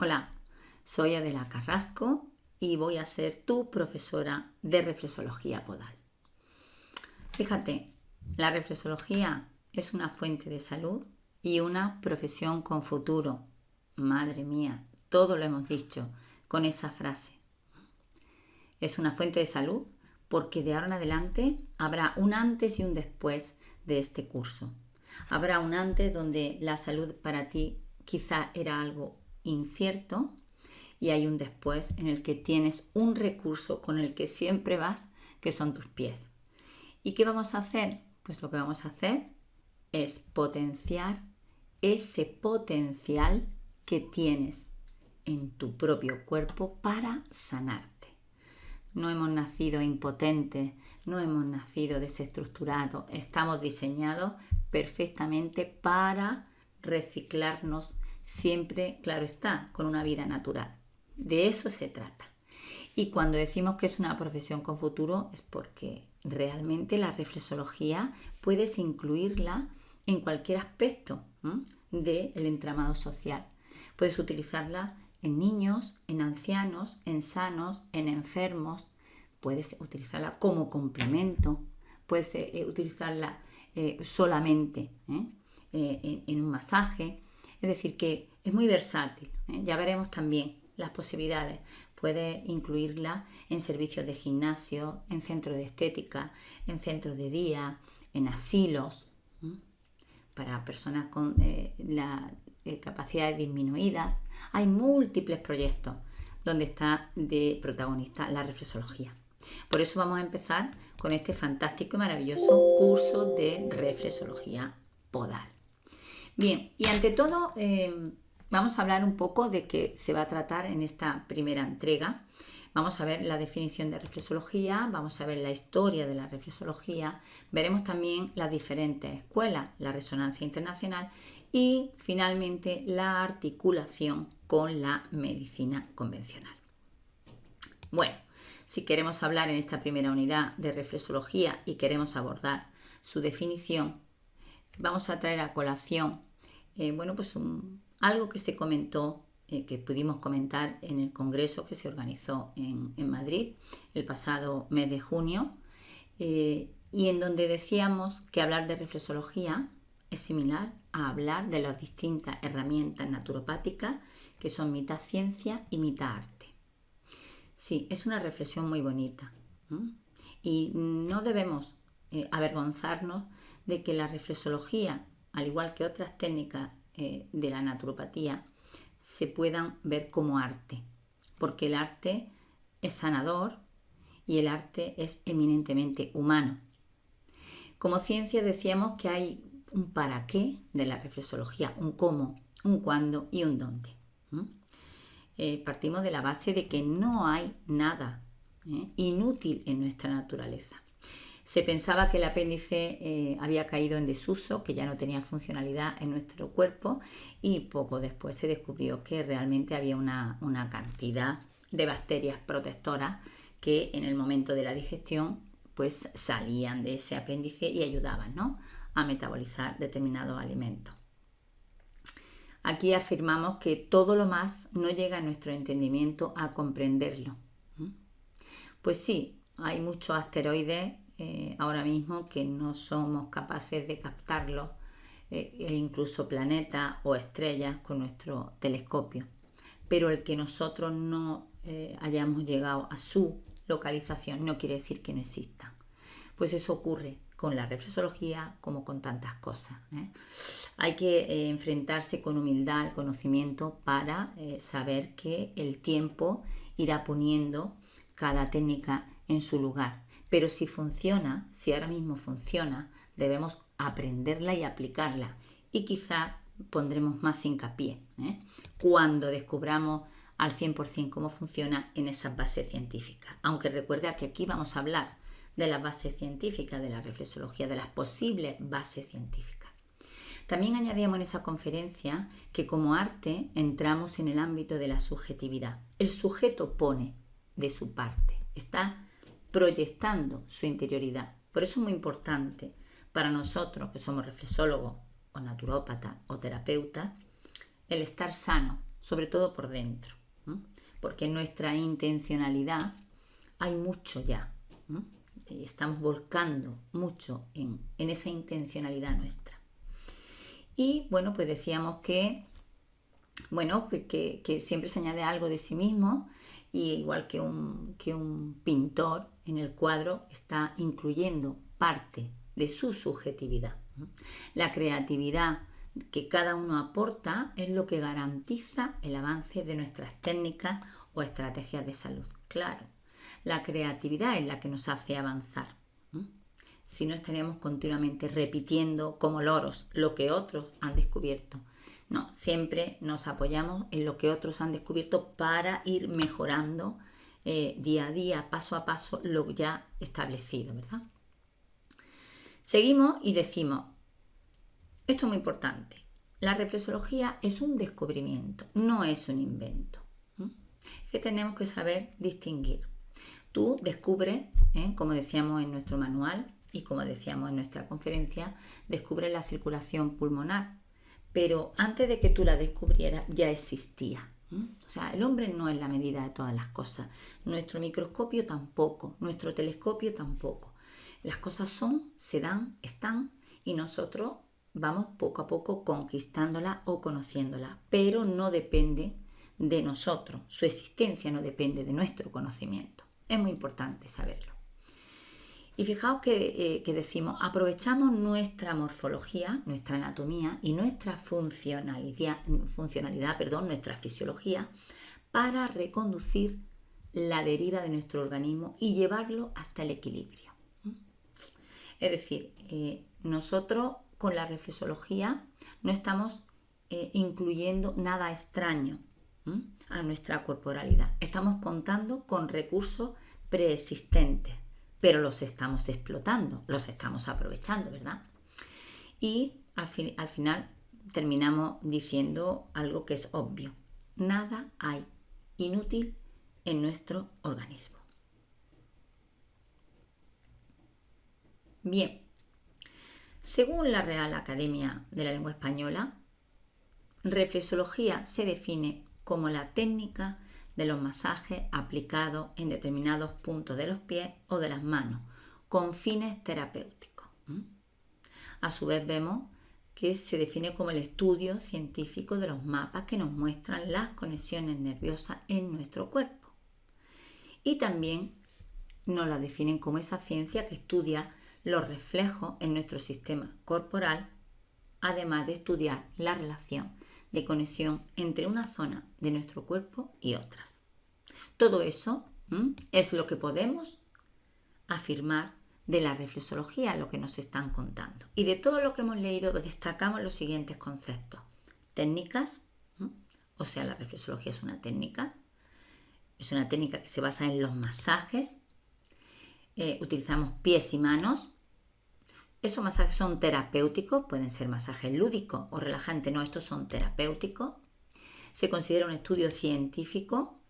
Hola, soy Adela Carrasco y voy a ser tu profesora de reflexología podal. Fíjate, la reflexología es una fuente de salud y una profesión con futuro. Madre mía, todo lo hemos dicho con esa frase. Es una fuente de salud porque de ahora en adelante habrá un antes y un después de este curso. Habrá un antes donde la salud para ti quizá era algo incierto y hay un después en el que tienes un recurso con el que siempre vas, que son tus pies. ¿Y qué vamos a hacer? Pues lo que vamos a hacer es potenciar ese potencial que tienes en tu propio cuerpo para sanarte. No hemos nacido impotentes, no hemos nacido desestructurados, estamos diseñados perfectamente para reciclarnos siempre, claro está, con una vida natural. De eso se trata. Y cuando decimos que es una profesión con futuro es porque realmente la reflexología puedes incluirla en cualquier aspecto del entramado social. Puedes utilizarla en niños, en ancianos, en sanos, en enfermos. Puedes utilizarla como complemento. Puedes utilizarla solamente en un masaje. Es decir, que es muy versátil. Ya veremos también las posibilidades. Puedes incluirla en servicios de gimnasio, en centros de estética, en centros de día, en asilos, para personas con capacidades disminuidas. Hay múltiples proyectos donde está de protagonista la reflexología. Por eso vamos a empezar con este fantástico y maravilloso curso de reflexología podal. Bien, y ante todo vamos a hablar un poco de qué se va a tratar en esta primera entrega. Vamos a ver la definición de reflexología, vamos a ver la historia de la reflexología, veremos también las diferentes escuelas, la resonancia internacional y finalmente la articulación con la medicina convencional. Bueno, si queremos hablar en esta primera unidad de reflexología y queremos abordar su definición, vamos a traer a colación algo que se comentó, que pudimos comentar en el congreso que se organizó en Madrid el pasado mes de junio, y en donde decíamos que hablar de reflexología es similar a hablar de las distintas herramientas naturopáticas que son mitad ciencia y mitad arte. Sí, es una reflexión muy bonita. Y no debemos avergonzarnos de que la reflexología, al igual que otras técnicas de la naturopatía, se puedan ver como arte, porque el arte es sanador y el arte es eminentemente humano. Como ciencia decíamos que hay un para qué de la reflexología, un cómo, un cuándo y un dónde. Partimos de la base de que no hay nada inútil en nuestra naturaleza. Se pensaba que el apéndice había caído en desuso, que ya no tenía funcionalidad en nuestro cuerpo, y poco después se descubrió que realmente había una cantidad de bacterias protectoras que en el momento de la digestión pues salían de ese apéndice y ayudaban, ¿no?, a metabolizar determinados alimentos. Aquí afirmamos que todo lo más no llega a nuestro entendimiento a comprenderlo. Pues sí, hay muchos asteroides ahora mismo que no somos capaces de captarlos, e incluso planetas o estrellas con nuestro telescopio. Pero el que nosotros no hayamos llegado a su localización no quiere decir que no existan. Pues eso ocurre con la reflexología como con tantas cosas. Hay que enfrentarse con humildad al conocimiento para saber que el tiempo irá poniendo cada técnica en su lugar. Pero si funciona, si ahora mismo funciona, debemos aprenderla y aplicarla. Y quizá pondremos más hincapié cuando descubramos al 100% cómo funciona en esas bases científicas. Aunque recuerda que aquí vamos a hablar de las bases científicas de la reflexología, de las posibles bases científicas. También añadíamos en esa conferencia que como arte entramos en el ámbito de la subjetividad. El sujeto pone de su parte, está proyectando su interioridad. Por eso es muy importante para nosotros que somos reflexólogos o naturópatas o terapeutas el estar sanos sobre todo por dentro, ¿no? Porque en nuestra intencionalidad hay mucho ya, ¿no? Y estamos volcando mucho en esa intencionalidad nuestra. Y bueno, pues decíamos que, bueno, pues que siempre se añade algo de sí mismo, y igual que un pintor en el cuadro está incluyendo parte de su subjetividad. La creatividad que cada uno aporta es lo que garantiza el avance de nuestras técnicas o estrategias de salud. Claro, la creatividad es la que nos hace avanzar. Si no, estaríamos continuamente repitiendo como loros lo que otros han descubierto. No, siempre nos apoyamos en lo que otros han descubierto para ir mejorando día a día, paso a paso, lo ya establecido, ¿verdad? Seguimos y decimos, esto es muy importante, la reflexología es un descubrimiento, no es un invento. Es que tenemos que saber distinguir. Tú descubres, como decíamos en nuestro manual y como decíamos en nuestra conferencia, descubres la circulación pulmonar, pero antes de que tú la descubrieras ya existía. O sea, el hombre no es la medida de todas las cosas, nuestro microscopio tampoco, nuestro telescopio tampoco. Las cosas son, se dan, están, y nosotros vamos poco a poco conquistándolas o conociéndolas, pero no depende de nosotros, su existencia no depende de nuestro conocimiento. Es muy importante saberlo. Y fijaos que decimos, aprovechamos nuestra morfología, nuestra anatomía y nuestra funcionalidad, nuestra fisiología, para reconducir la deriva de nuestro organismo y llevarlo hasta el equilibrio. Es decir, nosotros con la reflexología no estamos incluyendo nada extraño a nuestra corporalidad. Estamos contando con recursos preexistentes, pero los estamos explotando, los estamos aprovechando, ¿verdad? Y al final terminamos diciendo algo que es obvio. Nada hay inútil en nuestro organismo. Bien, según la Real Academia de la Lengua Española, reflexología se define como la técnica de los masajes aplicados en determinados puntos de los pies o de las manos con fines terapéuticos. A su vez vemos que se define como el estudio científico de los mapas que nos muestran las conexiones nerviosas en nuestro cuerpo. Y también nos la definen como esa ciencia que estudia los reflejos en nuestro sistema corporal, además de estudiar la relación de conexión entre una zona de nuestro cuerpo y otras. Todo eso es lo que podemos afirmar de la reflexología, lo que nos están contando. Y de todo lo que hemos leído destacamos los siguientes conceptos. Técnicas, o sea, la reflexología es una técnica que se basa en los masajes. Utilizamos pies y manos. Esos masajes son terapéuticos, pueden ser masajes lúdicos o relajantes, no, estos son terapéuticos. Se considera un estudio científico,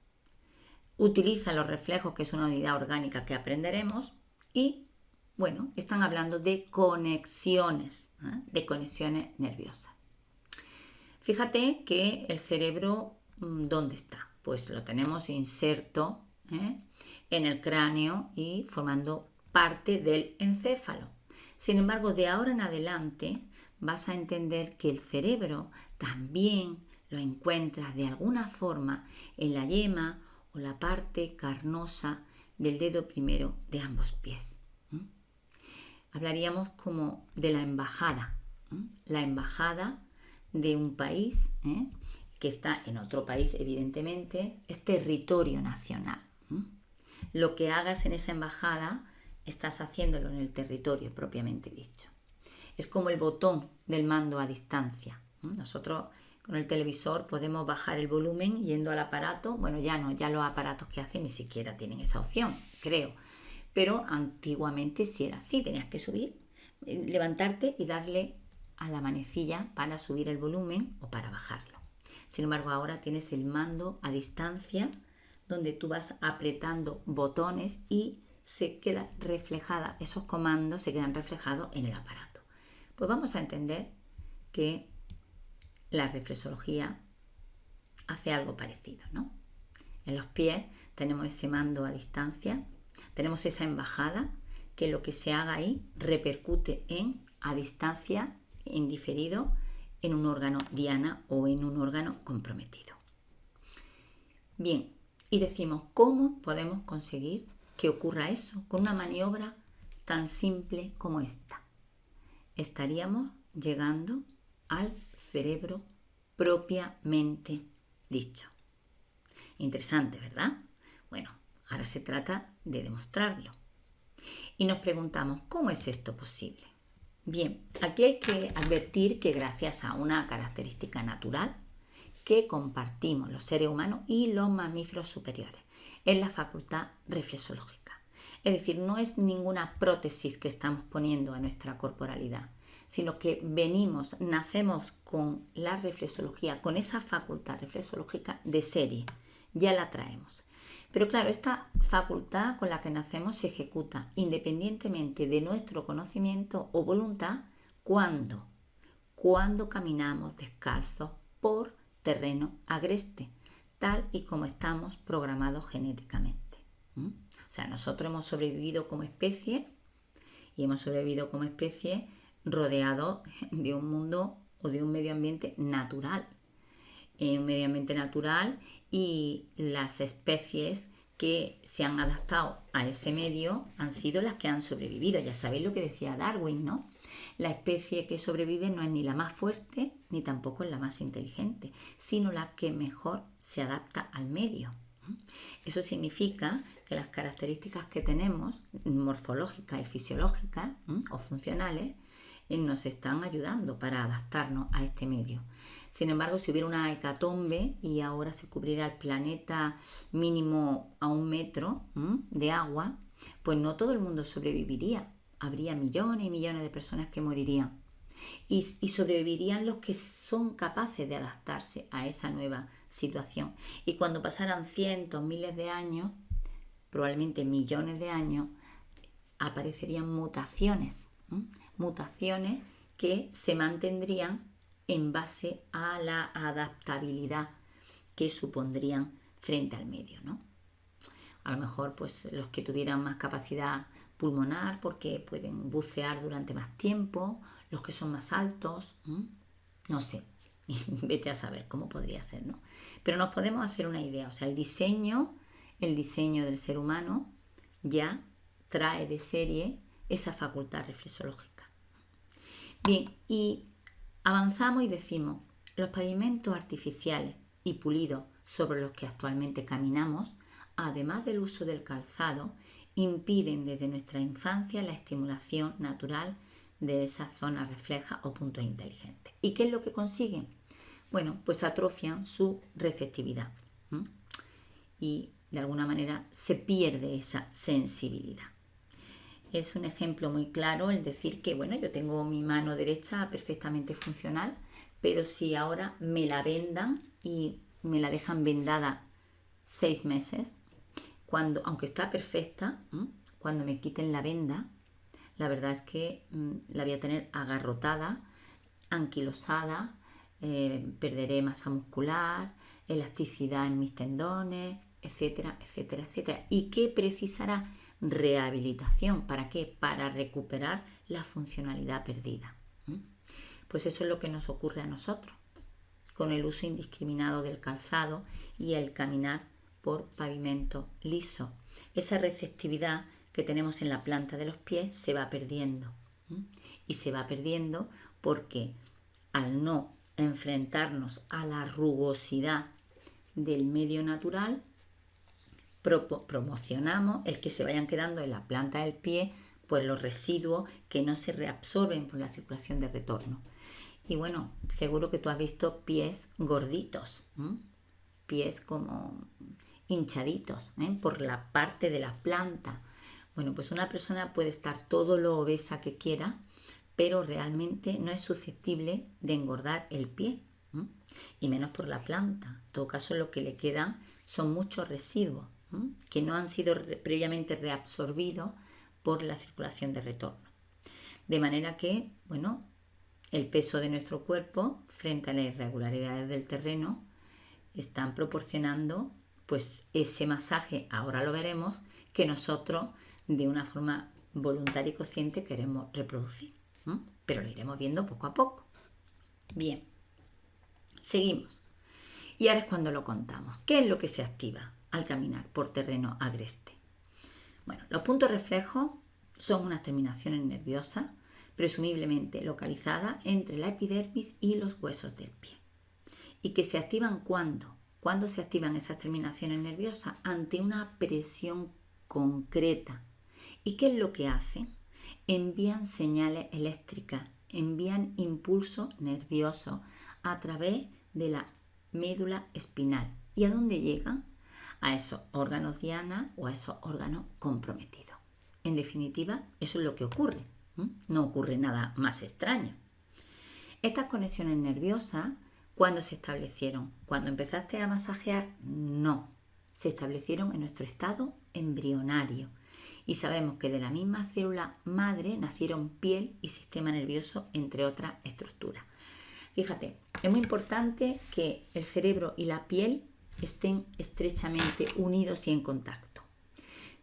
utiliza los reflejos, que es una unidad orgánica que aprenderemos, y bueno, están hablando de conexiones nerviosas. Fíjate que el cerebro, ¿dónde está? Pues lo tenemos inserto en el cráneo y formando parte del encéfalo. Sin embargo, de ahora en adelante vas a entender que el cerebro también lo encuentras de alguna forma en la yema o la parte carnosa del dedo primero de ambos pies. Hablaríamos como de la embajada de un país que está en otro país, evidentemente, es territorio nacional. Lo que hagas en esa embajada estás haciéndolo en el territorio propiamente dicho. Es como el botón del mando a distancia. Nosotros con el televisor podemos bajar el volumen yendo al aparato. Bueno, ya no, ya los aparatos que hacen ni siquiera tienen esa opción, creo. Pero antiguamente sí era así, tenías que subir, levantarte y darle a la manecilla para subir el volumen o para bajarlo. Sin embargo, ahora tienes el mando a distancia donde tú vas apretando botones y se queda reflejada, esos comandos se quedan reflejados en el aparato. Pues vamos a entender que la reflexología hace algo parecido, ¿no? En los pies tenemos ese mando a distancia, tenemos esa embajada, que lo que se haga ahí repercute a distancia, en diferido, en un órgano diana o en un órgano comprometido. Bien, y decimos, ¿cómo podemos conseguir que ocurra eso con una maniobra tan simple como esta? Estaríamos llegando al cerebro propiamente dicho. Interesante, ¿verdad? Bueno, ahora se trata de demostrarlo. Y nos preguntamos, ¿cómo es esto posible? Bien, aquí hay que advertir que gracias a una característica natural que compartimos los seres humanos y los mamíferos superiores, es la facultad reflexológica. Es decir, no es ninguna prótesis que estamos poniendo a nuestra corporalidad, sino que nacemos con la reflexología, con esa facultad reflexológica de serie, ya la traemos. Pero claro, esta facultad con la que nacemos se ejecuta independientemente de nuestro conocimiento o voluntad cuando caminamos descalzos por terreno agreste, tal y como estamos programados genéticamente. O sea, nosotros hemos sobrevivido como especie y hemos sobrevivido como especie rodeados de un mundo o de un medio ambiente natural. Un medio ambiente natural y las especies que se han adaptado a ese medio han sido las que han sobrevivido. Ya sabéis lo que decía Darwin, ¿no? La especie que sobrevive no es ni la más fuerte ni tampoco es la más inteligente, sino la que mejor se adapta al medio. Eso significa que las características que tenemos, morfológicas y fisiológicas o funcionales, nos están ayudando para adaptarnos a este medio. Sin embargo, si hubiera una hecatombe y ahora se cubriera el planeta mínimo a 1 metro de agua, pues no todo el mundo sobreviviría. Habría millones y millones de personas que morirían. Y sobrevivirían los que son capaces de adaptarse a esa nueva situación. Y cuando pasaran cientos, miles de años, probablemente millones de años, aparecerían mutaciones. Mutaciones que se mantendrían en base a la adaptabilidad que supondrían frente al medio, ¿no? A lo mejor pues los que tuvieran más capacidad pulmonar porque pueden bucear durante más tiempo, los que son más altos, no sé, vete a saber cómo podría ser, ¿no? Pero nos podemos hacer una idea, o sea, el diseño del ser humano ya trae de serie esa facultad reflexológica. Bien, y avanzamos y decimos, los pavimentos artificiales y pulidos sobre los que actualmente caminamos, además del uso del calzado, impiden desde nuestra infancia la estimulación natural de esas zonas reflejas o puntos inteligentes. ¿Y qué es lo que consiguen? Bueno, pues atrofian su receptividad y de alguna manera se pierde esa sensibilidad. Es un ejemplo muy claro el decir que, bueno, yo tengo mi mano derecha perfectamente funcional, pero si ahora me la vendan y me la dejan vendada 6 meses, aunque está perfecta, cuando me quiten la venda, la verdad es que la voy a tener agarrotada, anquilosada, perderé masa muscular, elasticidad en mis tendones, etcétera, etcétera, etcétera. ¿Y qué precisará? Rehabilitación. ¿Para qué? Para recuperar la funcionalidad perdida. Pues eso es lo que nos ocurre a nosotros con el uso indiscriminado del calzado y el caminar por pavimento liso. Esa receptividad que tenemos en la planta de los pies se va perdiendo. Y se va perdiendo porque al no enfrentarnos a la rugosidad del medio natural, promocionamos el que se vayan quedando en la planta del pie pues los residuos que no se reabsorben por la circulación de retorno. Y bueno, seguro que tú has visto pies gorditos, pies como hinchaditos por la parte de la planta. Bueno, pues una persona puede estar todo lo obesa que quiera, pero realmente no es susceptible de engordar el pie, y menos por la planta. En todo caso, lo que le quedan son muchos residuos que no han sido previamente reabsorbidos por la circulación de retorno. De manera que, bueno, el peso de nuestro cuerpo frente a las irregularidades del terreno están proporcionando pues ese masaje, ahora lo veremos, que nosotros de una forma voluntaria y consciente queremos reproducir. Pero lo iremos viendo poco a poco. Bien, seguimos. Y ahora es cuando lo contamos. ¿Qué es lo que se activa al caminar por terreno agreste? Bueno, los puntos reflejos son unas terminaciones nerviosas presumiblemente localizadas entre la epidermis y los huesos del pie. ¿Y que se activan cuándo? ¿Cuándo se activan esas terminaciones nerviosas? Ante una presión concreta. ¿Y qué es lo que hacen? Envían señales eléctricas, envían impulsos nerviosos a través de la médula espinal. ¿Y a dónde llegan? A esos órganos diana o a esos órganos comprometidos. En definitiva, eso es lo que ocurre. No ocurre nada más extraño. Estas conexiones nerviosas, ¿cuándo se establecieron? ¿Cuando empezaste a masajear? No. Se establecieron en nuestro estado embrionario. Y sabemos que de la misma célula madre nacieron piel y sistema nervioso, entre otras estructuras. Fíjate, es muy importante que el cerebro y la piel estén estrechamente unidos y en contacto.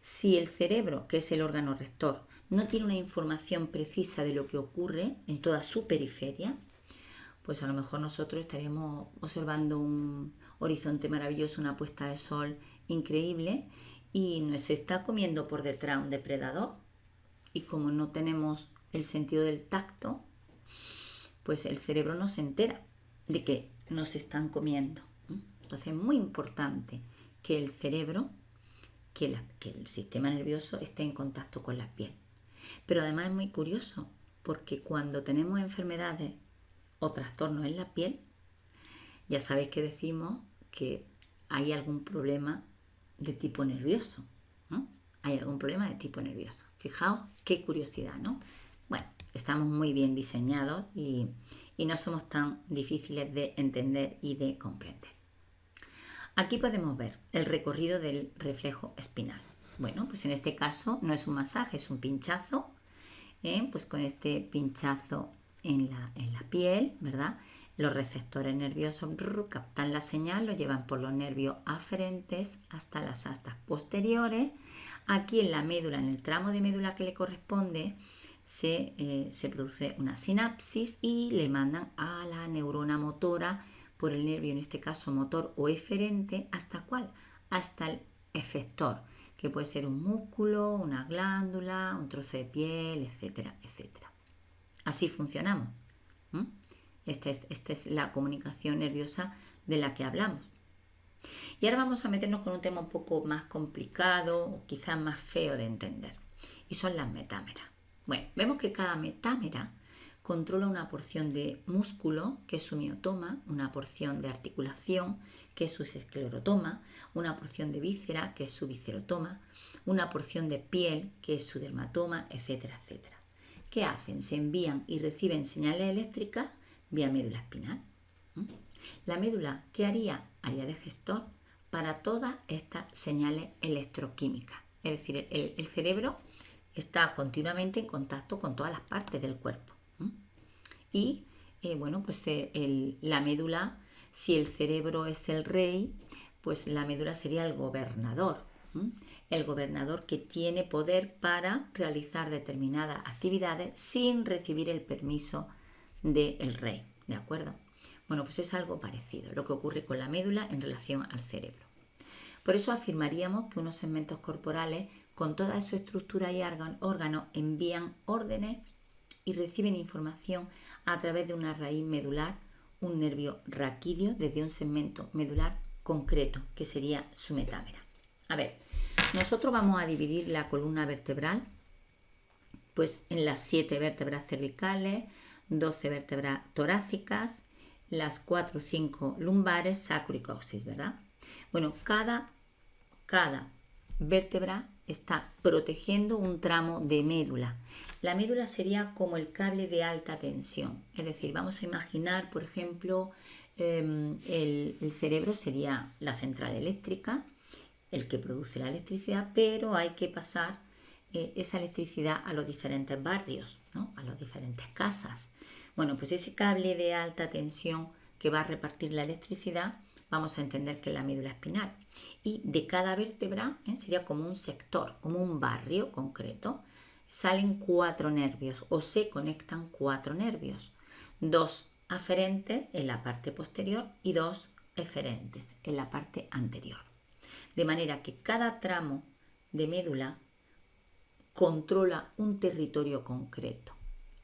Si el cerebro, que es el órgano rector, no tiene una información precisa de lo que ocurre en toda su periferia, pues a lo mejor nosotros estaríamos observando un horizonte maravilloso, una puesta de sol increíble, y nos está comiendo por detrás un depredador, y como no tenemos el sentido del tacto, pues el cerebro no se entera de que nos están comiendo. Entonces es muy importante que el cerebro, que el sistema nervioso esté en contacto con la piel. Pero además es muy curioso, porque cuando tenemos enfermedades o trastornos en la piel, ya sabéis que decimos que hay algún problema de tipo nervioso, ¿no? Hay algún problema de tipo nervioso. Fijaos qué curiosidad, ¿no? Bueno, estamos muy bien diseñados y no somos tan difíciles de entender y de comprender. Aquí podemos ver el recorrido del reflejo espinal. Bueno, pues en este caso no es un masaje, es un pinchazo. Pues con este pinchazo en la piel, ¿verdad? Los receptores nerviosos captan la señal, lo llevan por los nervios aferentes hasta las astas posteriores. Aquí en la médula, en el tramo de médula que le corresponde, se produce una sinapsis y le mandan a la neurona motora por el nervio, en este caso motor o eferente, ¿hasta cuál? Hasta el efector, que puede ser un músculo, una glándula, un trozo de piel, etcétera, etcétera. Así funcionamos. Esta es la comunicación nerviosa de la que hablamos. Y ahora vamos a meternos con un tema un poco más complicado o quizás más feo de entender. Y son las metámeras. Bueno, vemos que cada metámera controla una porción de músculo, que es su miotoma, una porción de articulación, que es su esclerotoma, una porción de víscera, que es su viscerotoma, una porción de piel, que es su dermatoma, etcétera, etcétera. ¿Qué hacen? Se envían y reciben señales eléctricas vía médula espinal. La médula, ¿qué haría? Haría de gestor para todas estas señales electroquímicas. Es decir, el cerebro está continuamente en contacto con todas las partes del cuerpo. Y bueno, pues la médula, si el cerebro es el rey, pues la médula sería el gobernador. El gobernador que tiene poder para realizar determinadas actividades sin recibir el permiso del rey. ¿De acuerdo? Bueno, pues es algo parecido lo que ocurre con la médula en relación al cerebro. Por eso afirmaríamos que unos segmentos corporales con toda su estructura y órganos envían órdenes y reciben información a través de una raíz medular, un nervio raquídeo desde un segmento medular concreto, que sería su metámera. A ver, nosotros vamos a dividir la columna vertebral pues en las 7 vértebras cervicales, 12 vértebras torácicas, las 4 o 5 lumbares, sacro y coxis, ¿verdad? Bueno, cada vértebra está protegiendo un tramo de médula. La médula sería como el cable de alta tensión. Es decir, vamos a imaginar, por ejemplo, el cerebro sería la central eléctrica, el que produce la electricidad, pero hay que pasar esa electricidad a los diferentes barrios, ¿no? A las diferentes casas. Bueno, pues ese cable de alta tensión que va a repartir la electricidad vamos a entender que es la médula espinal. Y de cada vértebra sería como un sector, como un barrio concreto. Salen 4 nervios o se conectan 4 nervios. 2 aferentes en la parte posterior y 2 eferentes en la parte anterior. De manera que cada tramo de médula controla un territorio concreto.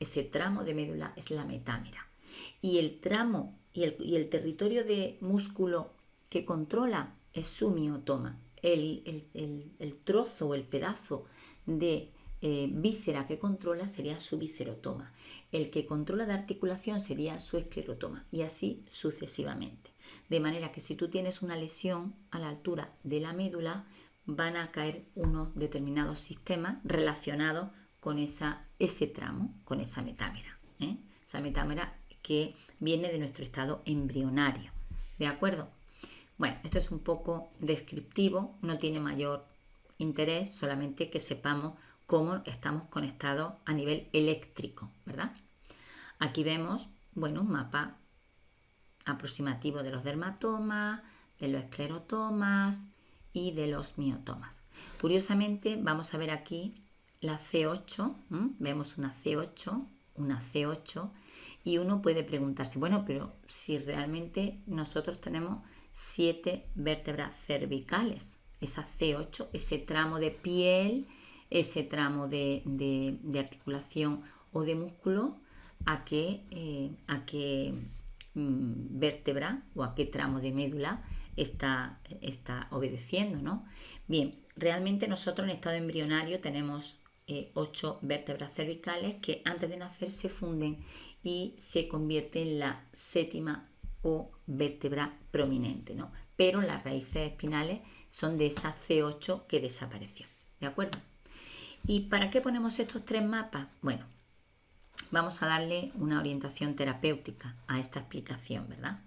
Ese tramo de médula es la metámera. Y el tramo y el territorio de músculo que controla es su miotoma. El trozo o el pedazo de víscera que controla sería su viscerotoma. El que controla de articulación sería su esclerotoma. Y así sucesivamente. De manera que si tú tienes una lesión a la altura de la médula, van a caer unos determinados sistemas relacionados con ese tramo, con esa metámera. Esa metámera que viene de nuestro estado embrionario. ¿De acuerdo? Bueno, esto es un poco descriptivo, no tiene mayor interés, solamente que sepamos cómo estamos conectados a nivel eléctrico, ¿verdad? Aquí vemos, bueno, un mapa aproximativo de los dermatomas, de los esclerotomas y de los miotomas. Curiosamente, vamos a ver aquí la C8, vemos una C8, y uno puede preguntarse, bueno, pero si realmente nosotros tenemos 7 vértebras cervicales, esa C8, ese tramo de piel, ese tramo de articulación o de músculo, ¿a qué vértebra o a qué tramo de médula está obedeciendo, ¿no? Bien, realmente nosotros en estado embrionario tenemos 8 vértebras cervicales que antes de nacer se funden y se convierte en la 7ª o vértebra prominente, ¿no? Pero las raíces espinales son de esa C8 que desapareció, ¿de acuerdo? ¿Y para qué ponemos estos 3 mapas? Bueno, vamos a darle una orientación terapéutica a esta explicación, ¿verdad?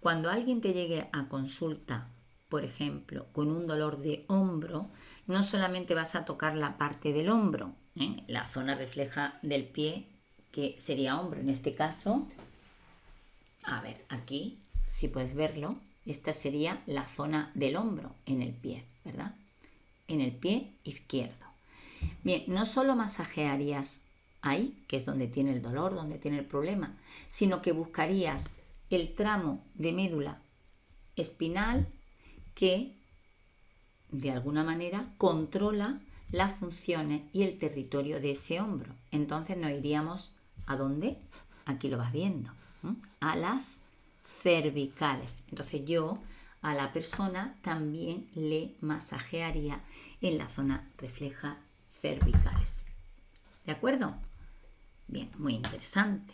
Cuando alguien te llegue a consulta, por ejemplo, con un dolor de hombro, no solamente vas a tocar la parte del hombro, la zona refleja del pie, que sería hombro. En este caso, a ver, aquí, si puedes verlo, esta sería la zona del hombro en el pie, ¿verdad? En el pie izquierdo. Bien, no solo masajearías ahí, que es donde tiene el dolor, donde tiene el problema, sino que buscarías el tramo de médula espinal que de alguna manera controla las funciones y el territorio de ese hombro. Entonces nos iríamos ¿a dónde? Aquí lo vas viendo, a las cervicales. Entonces yo a la persona también le masajearía en la zona refleja cervicales. ¿De acuerdo? Bien, muy interesante.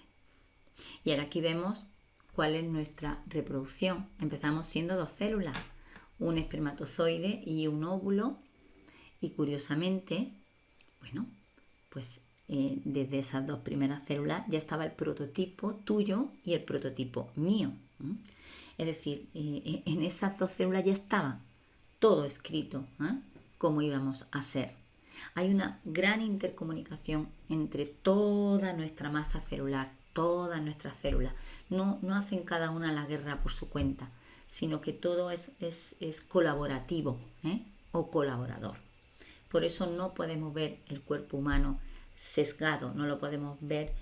Y ahora aquí vemos cuál es nuestra reproducción. Empezamos siendo 2 células, un espermatozoide y un óvulo. Y curiosamente, bueno, pues desde esas 2 primeras células ya estaba el prototipo tuyo y el prototipo mío. Es decir, en esas 2 células ya estaba todo escrito, cómo íbamos a ser. Hay una gran intercomunicación entre toda nuestra masa celular, todas nuestras células. No hacen cada una la guerra por su cuenta, sino que todo es colaborativo o colaborador. Por eso no podemos ver el cuerpo humano sesgado, no lo podemos ver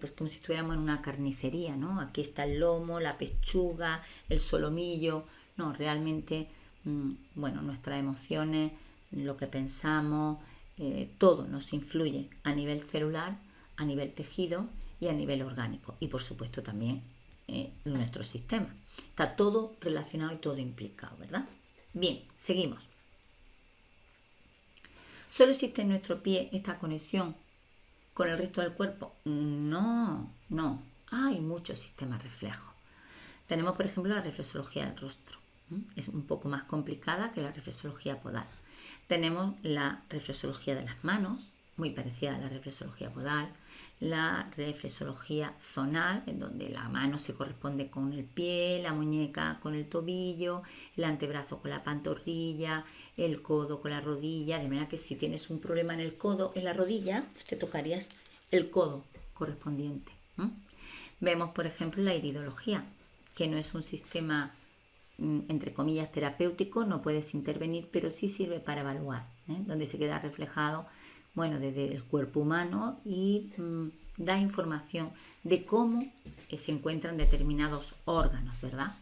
pues como si estuviéramos en una carnicería, ¿no? Aquí está el lomo, la pechuga, el solomillo. No, realmente, bueno, nuestras emociones, lo que pensamos, todo nos influye a nivel celular, a nivel tejido y a nivel orgánico. Y por supuesto también nuestro sistema. Está todo relacionado y todo implicado, ¿verdad? Bien, seguimos. ¿Solo existe en nuestro pie esta conexión con el resto del cuerpo? No. Hay muchos sistemas reflejos. Tenemos, por ejemplo, la reflexología del rostro. Es un poco más complicada que la reflexología podal. Tenemos la reflexología de las manos, muy parecida a la reflexología podal. La reflexología zonal, en donde la mano se corresponde con el pie, la muñeca con el tobillo, el antebrazo con la pantorrilla, el codo con la rodilla. De manera que si tienes un problema en el codo, en la rodilla, pues te tocarías el codo correspondiente. Vemos, por ejemplo, la iridología, que no es un sistema entre comillas, terapéutico, no puedes intervenir, pero sí sirve para evaluar, donde se queda reflejado, bueno, desde el cuerpo humano y da información de cómo se encuentran determinados órganos, ¿verdad?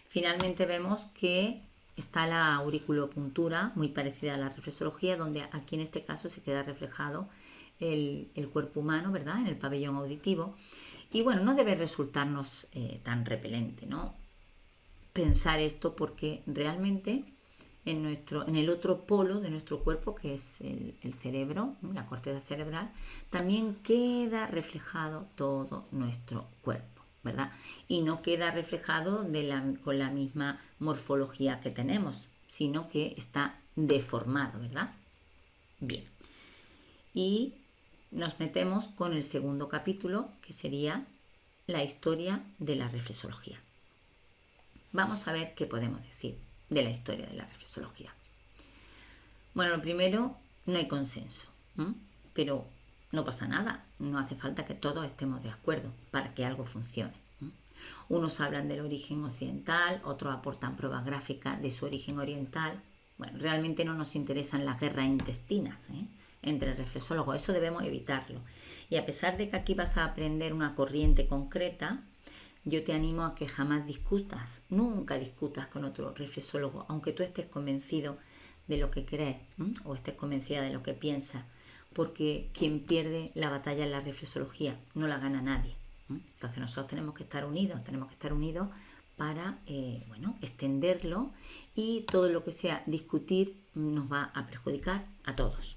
Finalmente vemos que está la auriculopuntura, muy parecida a la reflexología, donde aquí en este caso se queda reflejado el cuerpo humano, ¿verdad? En el pabellón auditivo. Y bueno, no debe resultarnos tan repelente, ¿no? Pensar esto, porque realmente en el otro polo de nuestro cuerpo, que es el cerebro, la corteza cerebral, también queda reflejado todo nuestro cuerpo, ¿verdad? Y no queda reflejado con la misma morfología que tenemos, sino que está deformado, ¿verdad? Bien. Y nos metemos con el segundo capítulo, que sería la historia de la reflexología. Vamos a ver qué podemos decir de la historia de la reflexología. Bueno, lo primero, no hay consenso, pero no pasa nada, no hace falta que todos estemos de acuerdo para que algo funcione. Unos hablan del origen occidental, otros aportan pruebas gráficas de su origen oriental. Bueno, realmente no nos interesan las guerras intestinas entre reflexólogos, eso debemos evitarlo. Y a pesar de que aquí vas a aprender una corriente concreta, yo te animo a que jamás discutas, nunca discutas con otro reflexólogo, aunque tú estés convencido de lo que crees o estés convencida de lo que piensas, porque quien pierde la batalla en la reflexología no la gana nadie. Entonces nosotros tenemos que estar unidos para extenderlo, y todo lo que sea discutir nos va a perjudicar a todos.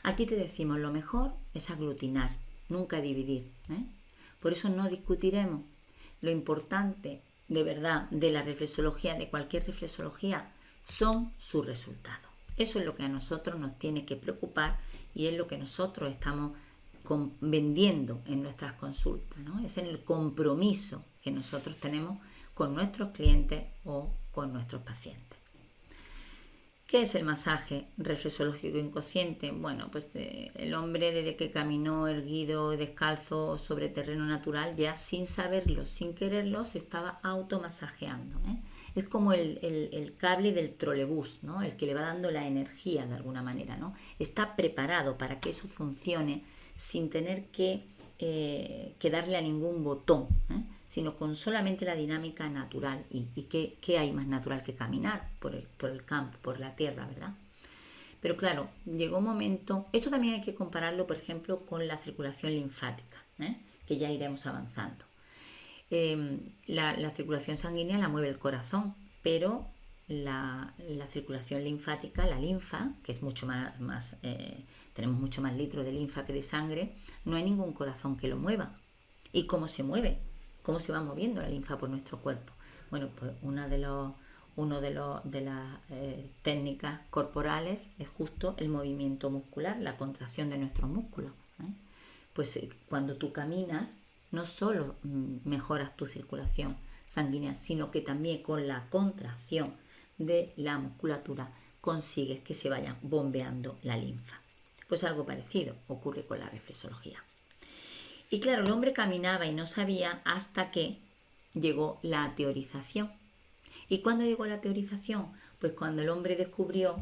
Aquí te decimos, lo mejor es aglutinar, nunca dividir. Por eso no discutiremos. Lo importante de verdad de la reflexología, de cualquier reflexología, son sus resultados. Eso es lo que a nosotros nos tiene que preocupar y es lo que nosotros estamos vendiendo en nuestras consultas, ¿no? Es el compromiso que nosotros tenemos con nuestros clientes o con nuestros pacientes. ¿Qué es el masaje reflexológico inconsciente? Bueno, pues el hombre, desde que caminó erguido, descalzo sobre terreno natural, ya sin saberlo, sin quererlo, se estaba automasajeando. Es como el cable del trolebús, ¿no? El que le va dando la energía de alguna manera, ¿no? Está preparado para que eso funcione sin tener que darle a ningún botón, sino con solamente la dinámica natural. ¿Y qué hay más natural que caminar por el campo, por la tierra, verdad? Pero claro, llegó un momento, esto también hay que compararlo, por ejemplo, con la circulación linfática, que ya iremos avanzando. La circulación sanguínea la mueve el corazón, pero la circulación linfática, la linfa, que es mucho más tenemos mucho más litros de linfa que de sangre, no hay ningún corazón que lo mueva. ¿Y cómo se mueve? ¿Cómo se va moviendo la linfa por nuestro cuerpo? Bueno, pues una de las técnicas corporales es justo el movimiento muscular, la contracción de nuestros músculos. Pues cuando tú caminas, no solo mejoras tu circulación sanguínea, sino que también con la contracción de la musculatura consigues que se vaya bombeando la linfa. Pues algo parecido ocurre con la reflexología. Y claro, el hombre caminaba y no sabía hasta que llegó la teorización. ¿Y cuándo llegó la teorización? Pues cuando el hombre descubrió,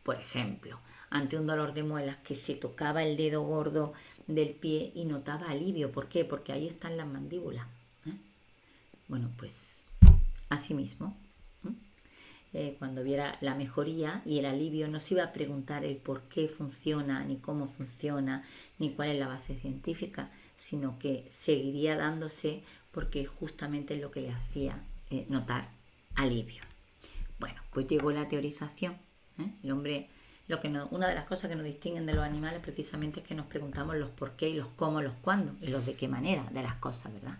por ejemplo, ante un dolor de muelas, que se tocaba el dedo gordo del pie y notaba alivio. ¿Por qué? Porque ahí están las mandíbulas. Bueno, pues así mismo, cuando viera la mejoría y el alivio, no se iba a preguntar el por qué funciona, ni cómo funciona, ni cuál es la base científica, sino que seguiría dándose porque justamente es lo que le hacía notar alivio. Bueno, pues llegó la teorización. El hombre, una de las cosas que nos distinguen de los animales precisamente es que nos preguntamos los por qué y los cómo, los cuándo y los de qué manera de las cosas, ¿verdad?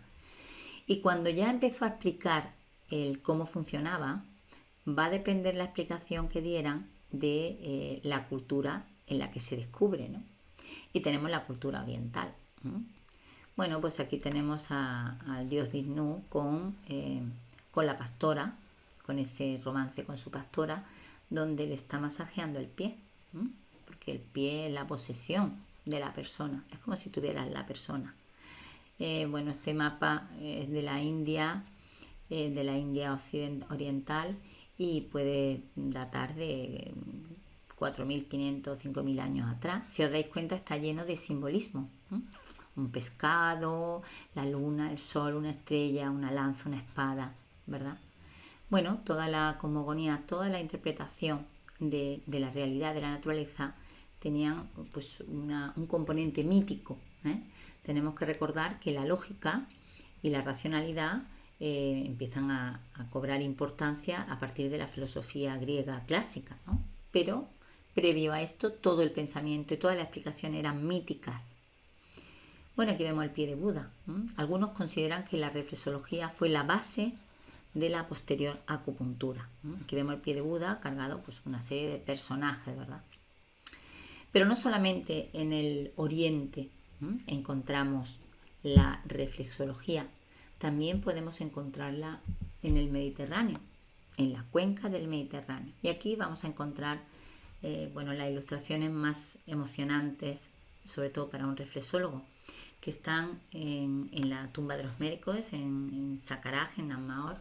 Y cuando ya empezó a explicar el cómo funcionaba, va a depender la explicación que dieran de la cultura en la que se descubre, ¿no? Y tenemos la cultura oriental. Bueno, pues aquí tenemos al dios Vishnu con la pastora, con ese romance con su pastora, donde le está masajeando el pie, porque el pie es la posesión de la persona, es como si tuvieras la persona. Bueno, este mapa es de la India de la India oriental y puede datar de 4.500, 5.000 años atrás. Si os dais cuenta, está lleno de simbolismo. Un pescado, la luna, el sol, una estrella, una lanza, una espada, ¿verdad? Bueno, toda la cosmogonía, toda la interpretación de la realidad, de la naturaleza, tenían pues un componente mítico. Tenemos que recordar que la lógica y la racionalidad empiezan a cobrar importancia a partir de la filosofía griega clásica, ¿no? Pero previo a esto todo el pensamiento y toda la explicación eran míticas. Bueno, aquí vemos el pie de Buda. Algunos consideran que la reflexología fue la base de la posterior acupuntura. Aquí vemos el pie de Buda cargado pues una serie de personajes, ¿verdad? Pero no solamente en el Oriente encontramos la reflexología, también podemos encontrarla en el Mediterráneo, en la cuenca del Mediterráneo. Y aquí vamos a encontrar las ilustraciones más emocionantes, sobre todo para un reflexólogo, que están en la tumba de los médicos, en Saqqara, en Nammaor,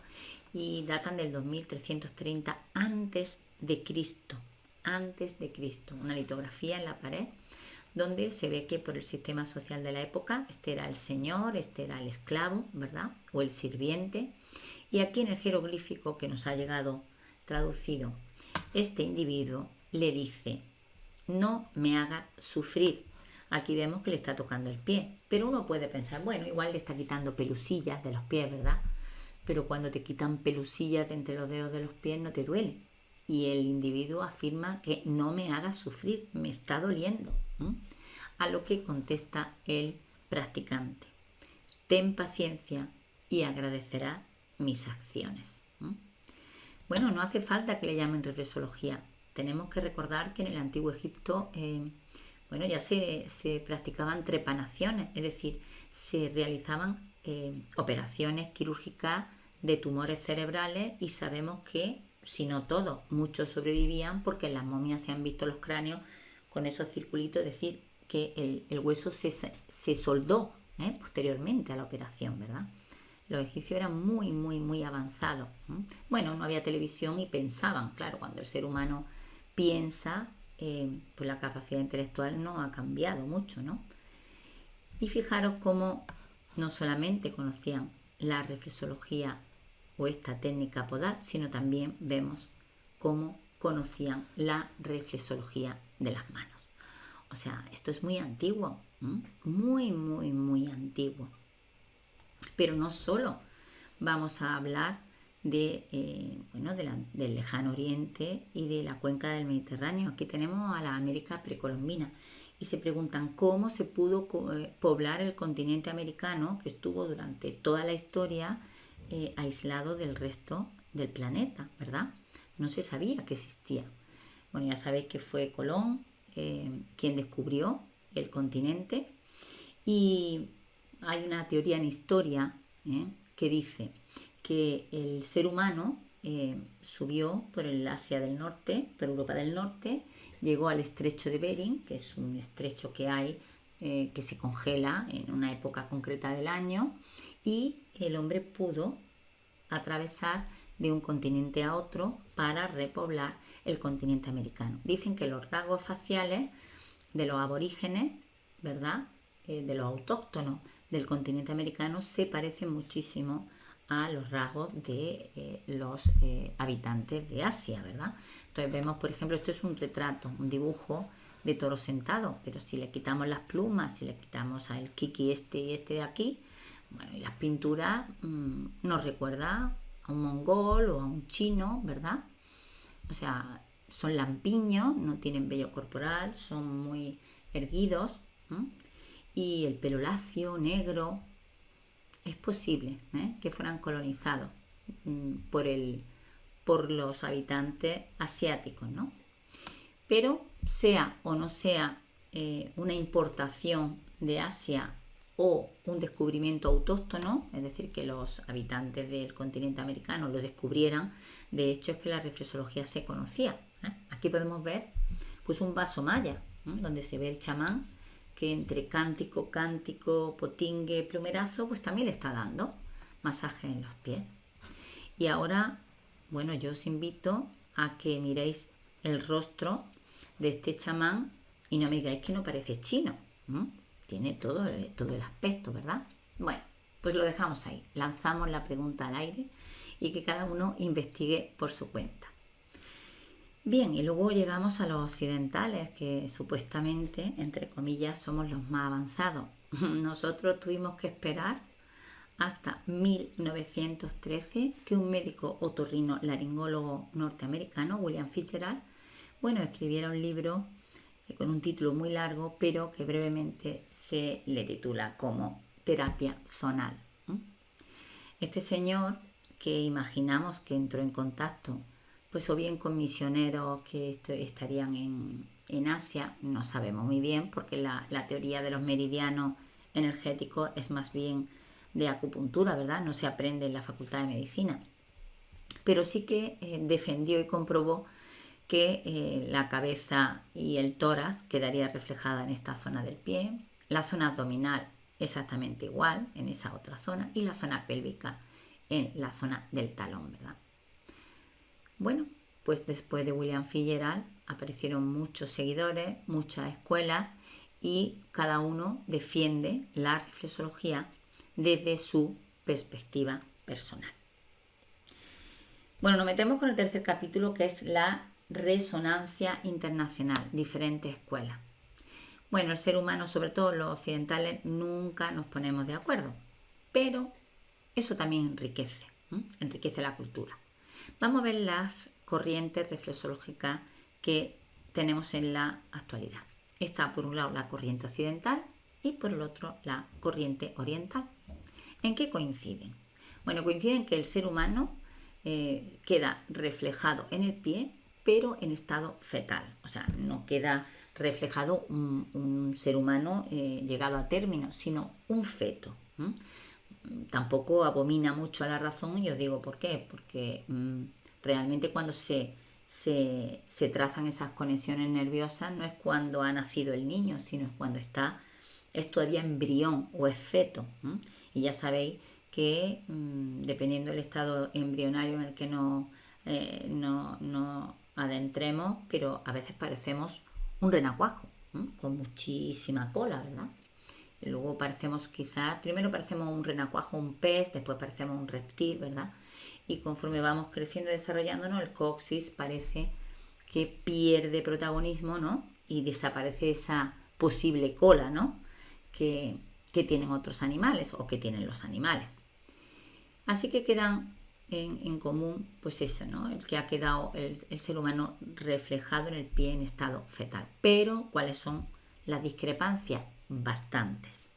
y datan del 2330 antes de Cristo. Una litografía en la pared donde se ve que por el sistema social de la época este era el señor, este era el esclavo, ¿verdad? O el sirviente. Y aquí en el jeroglífico que nos ha llegado traducido, este individuo le dice: no me haga sufrir. Aquí vemos que le está tocando el pie, pero uno puede pensar, bueno, igual le está quitando pelusillas de los pies, ¿verdad? Pero cuando te quitan pelusillas de entre los dedos de los pies no te duele. Y el individuo afirma que no me haga sufrir, me está doliendo. A lo que contesta el practicante: ten paciencia y agradecerá mis acciones. Bueno, no hace falta que le llamen reflexología. Tenemos que recordar que en el antiguo Egipto ya se practicaban trepanaciones, es decir, se realizaban operaciones quirúrgicas de tumores cerebrales, y sabemos que, si no todos, muchos sobrevivían porque en las momias se han visto los cráneos con esos circulitos, es decir, que el hueso se soldó posteriormente a la operación, ¿verdad? Los egipcios eran muy, muy, muy avanzados. Bueno, no había televisión y pensaban, claro, cuando el ser humano piensa, pues la capacidad intelectual no ha cambiado mucho, ¿no? Y fijaros cómo no solamente conocían la reflexología o esta técnica podal, sino también vemos cómo conocían la reflexología de las manos. O sea, esto es muy antiguo, muy, muy, muy antiguo. Pero no solo vamos a hablar del lejano oriente y de la cuenca del Mediterráneo. Aquí tenemos a la América precolombina y se preguntan cómo se pudo poblar el continente americano, que estuvo durante toda la historia aislado del resto del planeta, ¿verdad? No se sabía que existía. Bueno, ya sabéis que fue Colón quien descubrió el continente, y hay una teoría en historia que dice que el ser humano subió por el Asia del Norte, por Europa del Norte, llegó al estrecho de Bering, que es un estrecho que hay que se congela en una época concreta del año, y el hombre pudo atravesar de un continente a otro para repoblar el continente americano. Dicen que los rasgos faciales de los aborígenes, ¿verdad?, de los autóctonos del continente americano se parecen muchísimo a los rasgos de los habitantes de Asia, ¿verdad? Entonces vemos, por ejemplo, esto es un retrato, un dibujo de toro sentado, pero si le quitamos las plumas, si le quitamos al kiki este y este de aquí, bueno, y las pinturas nos recuerda a un mongol o a un chino, ¿verdad? O sea, son lampiños, no tienen vello corporal, son muy erguidos, y el pelo lacio, negro. Es posible que fueran colonizados por los habitantes asiáticos, ¿no? Pero sea o no sea una importación de Asia o un descubrimiento autóctono, es decir, que los habitantes del continente americano lo descubrieran, de hecho es que la reflexología se conocía. Aquí podemos ver pues un vaso maya, donde se ve el chamán que entre cántico, potingue, plumerazo, pues también le está dando masaje en los pies. Y ahora, bueno, yo os invito a que miréis el rostro de este chamán y no me digáis que no parece chino. Tiene todo el aspecto, ¿verdad? Bueno, pues lo dejamos ahí. Lanzamos la pregunta al aire y que cada uno investigue por su cuenta. Bien, y luego llegamos a los occidentales, que supuestamente, entre comillas, somos los más avanzados. Nosotros tuvimos que esperar hasta 1913 que un médico otorrino laringólogo norteamericano, William Fitzgerald, escribiera un libro con un título muy largo, pero que brevemente se le titula como Terapia zonal. Este señor, que imaginamos que entró en contacto, pues o bien con misioneros que estarían en Asia, no sabemos muy bien, porque la teoría de los meridianos energéticos es más bien de acupuntura, ¿verdad? No se aprende en la Facultad de Medicina. Pero sí que defendió y comprobó que la cabeza y el tórax quedaría reflejada en esta zona del pie, la zona abdominal exactamente igual en esa otra zona y la zona pélvica en la zona del talón, ¿verdad? Bueno, pues después de William Fitzgerald aparecieron muchos seguidores, muchas escuelas y cada uno defiende la reflexología desde su perspectiva personal. Bueno, nos metemos con el tercer capítulo, que es la resonancia internacional, diferentes escuelas. Bueno, el ser humano, sobre todo los occidentales, nunca nos ponemos de acuerdo, pero eso también enriquece la cultura. Vamos a ver las corrientes reflexológicas que tenemos en la actualidad. Está por un lado la corriente occidental y por el otro la corriente oriental. ¿En qué coinciden? Bueno, coinciden que el ser humano queda reflejado en el pie, pero en estado fetal. O sea, no queda reflejado un ser humano llegado a término, sino un feto. Tampoco abomina mucho a la razón, y os digo por qué. Porque realmente cuando se trazan esas conexiones nerviosas no es cuando ha nacido el niño, sino es cuando es todavía embrión o es feto. Y ya sabéis que dependiendo del estado embrionario en el que nos adentremos, pero a veces parecemos un renacuajo, con muchísima cola, ¿verdad? Y luego primero parecemos un renacuajo, un pez, después parecemos un reptil, ¿verdad? Y conforme vamos creciendo y desarrollándonos, el coxis parece que pierde protagonismo, ¿no? Y desaparece esa posible cola, ¿no? Que tienen otros animales o que tienen los animales. Así que quedan en común, pues eso, ¿no? El que ha quedado el ser humano reflejado en el pie en estado fetal. Pero, ¿cuáles son las discrepancias? Bastantes.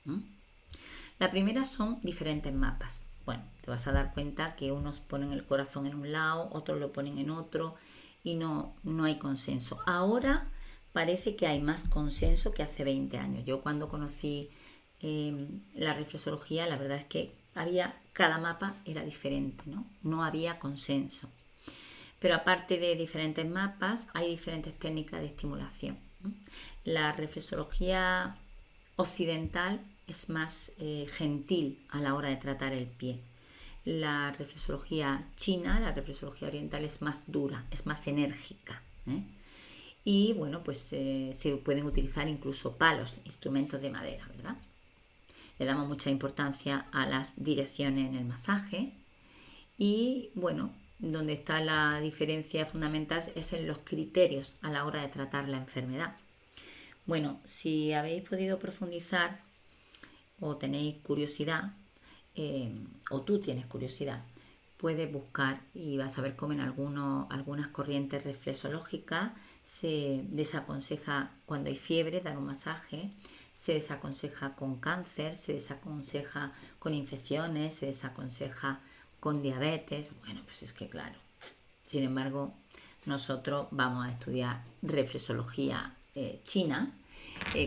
La primera son diferentes mapas. Bueno, te vas a dar cuenta que unos ponen el corazón en un lado, otros lo ponen en otro y no hay consenso. Ahora parece que hay más consenso que hace 20 años. Yo cuando conocí la reflexología, la verdad es que cada mapa era diferente, ¿no? No había consenso. Pero aparte de diferentes mapas, hay diferentes técnicas de estimulación. La reflexología occidental es más gentil a la hora de tratar el pie. La reflexología china, la reflexología oriental es más dura, es más enérgica. Y bueno, pues se pueden utilizar incluso palos, instrumentos de madera, ¿verdad? Le damos mucha importancia a las direcciones en el masaje y bueno, donde está la diferencia fundamental es en los criterios a la hora de tratar la enfermedad. Bueno, si habéis podido profundizar o tenéis curiosidad, o tú tienes curiosidad, puedes buscar y vas a ver cómo en algunas corrientes reflexológicas se desaconseja cuando hay fiebre dar un masaje, se desaconseja con cáncer, se desaconseja con infecciones, se desaconseja con diabetes. Bueno, pues es que claro, sin embargo, nosotros vamos a estudiar reflexología china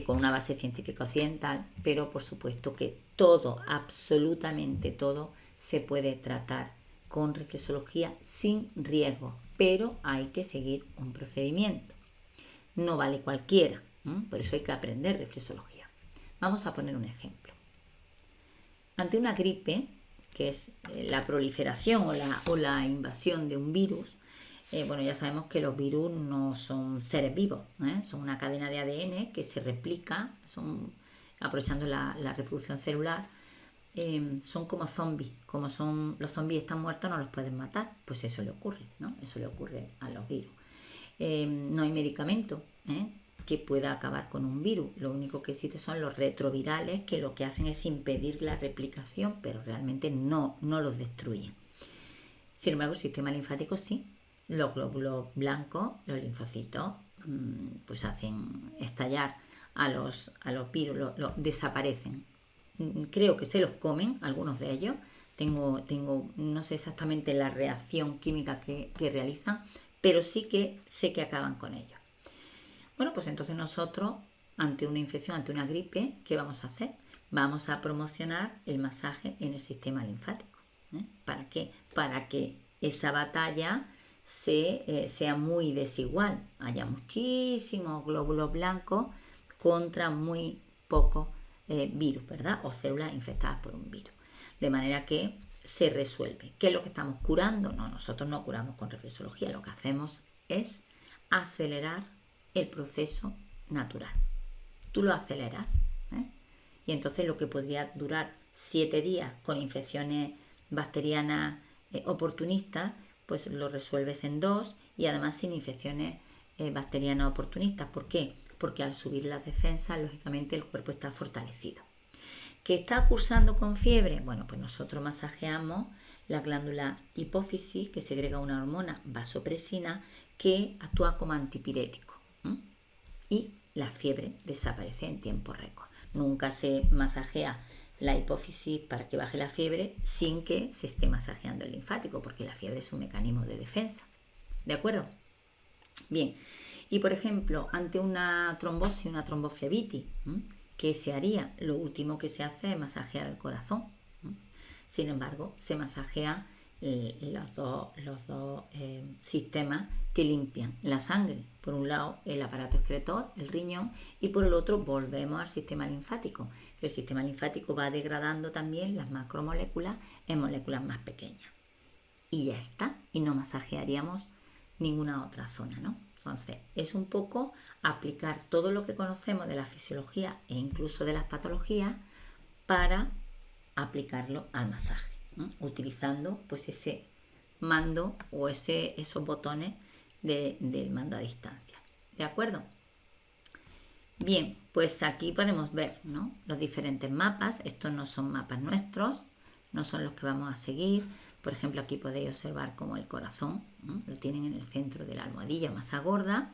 con una base científica occidental, pero por supuesto que todo, absolutamente todo, se puede tratar con reflexología sin riesgo, pero hay que seguir un procedimiento. No vale cualquiera, por eso hay que aprender reflexología. Vamos a poner un ejemplo. Ante una gripe, que es la proliferación o la invasión de un virus, bueno, ya sabemos que los virus no son seres vivos, son una cadena de ADN que se replica, aprovechando la reproducción celular, son como zombies. Como los zombies están muertos, no los pueden matar, pues eso le ocurre, ¿no? Eso le ocurre a los virus. No hay medicamento que pueda acabar con un virus. Lo único que existe son los retrovirales, que lo que hacen es impedir la replicación, pero realmente no los destruyen. Sin embargo, el sistema linfático sí. Los glóbulos blancos, los linfocitos, pues hacen estallar a los virus, desaparecen. Creo que se los comen algunos de ellos. No sé exactamente la reacción química que realizan, pero sí que sé que acaban con ellos. Bueno, pues entonces nosotros, ante una infección, ante una gripe, ¿qué vamos a hacer? Vamos a promocionar el masaje en el sistema linfático. ¿Para qué? Para que esa batalla sea muy desigual. Haya muchísimos glóbulos blancos contra muy pocos virus, ¿verdad? O células infectadas por un virus. De manera que se resuelve. ¿Qué es lo que estamos curando? No, nosotros no curamos con reflexología. Lo que hacemos es acelerar el proceso natural. Tú lo aceleras, y entonces lo que podría durar 7 días con infecciones bacterianas oportunistas, pues lo resuelves en 2 y además sin infecciones bacterianas oportunistas. ¿Por qué? Porque al subir las defensas, lógicamente el cuerpo está fortalecido. ¿Que está cursando con fiebre? Bueno, pues nosotros masajeamos la glándula hipófisis, que segrega una hormona vasopresina que actúa como antipirético. Y la fiebre desaparece en tiempo récord. Nunca se masajea la hipófisis para que baje la fiebre sin que se esté masajeando el linfático, porque la fiebre es un mecanismo de defensa. ¿De acuerdo? Bien, y por ejemplo, ante una trombosis, una tromboflebitis, ¿qué se haría? Lo último que se hace es masajear el corazón. Sin embargo, se masajea los dos sistemas que limpian la sangre. Por un lado, el aparato excretor, el riñón, y por el otro volvemos al sistema linfático. El sistema linfático va degradando también las macromoléculas en moléculas más pequeñas. Y ya está, y no masajearíamos ninguna otra zona, ¿no? Entonces, es un poco aplicar todo lo que conocemos de la fisiología e incluso de las patologías para aplicarlo al masaje, utilizando pues ese mando o esos botones del mando a distancia. ¿De acuerdo? Bien, pues aquí podemos ver, ¿no?, los diferentes mapas. Estos no son mapas nuestros, no son los que vamos a seguir. Por ejemplo, aquí podéis observar cómo el corazón, ¿no?, lo tienen en el centro de la almohadilla masa gorda.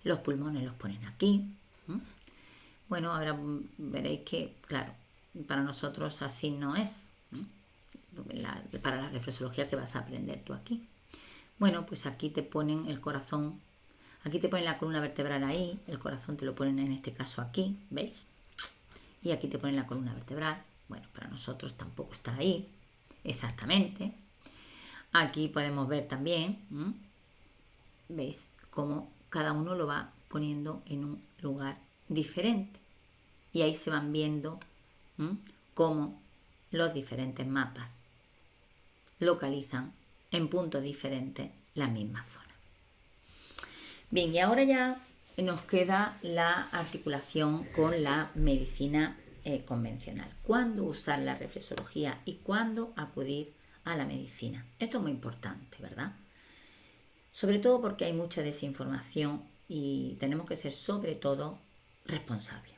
Los pulmones los ponen aquí. Bueno, ahora veréis que, claro, para nosotros así no es, para la reflexología que vas a aprender tú aquí. Bueno, pues aquí te ponen el corazón, aquí te ponen la columna vertebral ahí, el corazón te lo ponen en este caso aquí, ¿veis? Y aquí te ponen la columna vertebral. Bueno, para nosotros tampoco está ahí, exactamente. Aquí podemos ver también, ¿veis?, cómo cada uno lo va poniendo en un lugar diferente. Y ahí se van viendo cómo los diferentes mapas localizan en puntos diferentes la misma zona. Bien, y ahora ya nos queda la articulación con la medicina convencional. ¿Cuándo usar la reflexología y cuándo acudir a la medicina? Esto es muy importante, ¿verdad? Sobre todo porque hay mucha desinformación y tenemos que ser sobre todo responsables.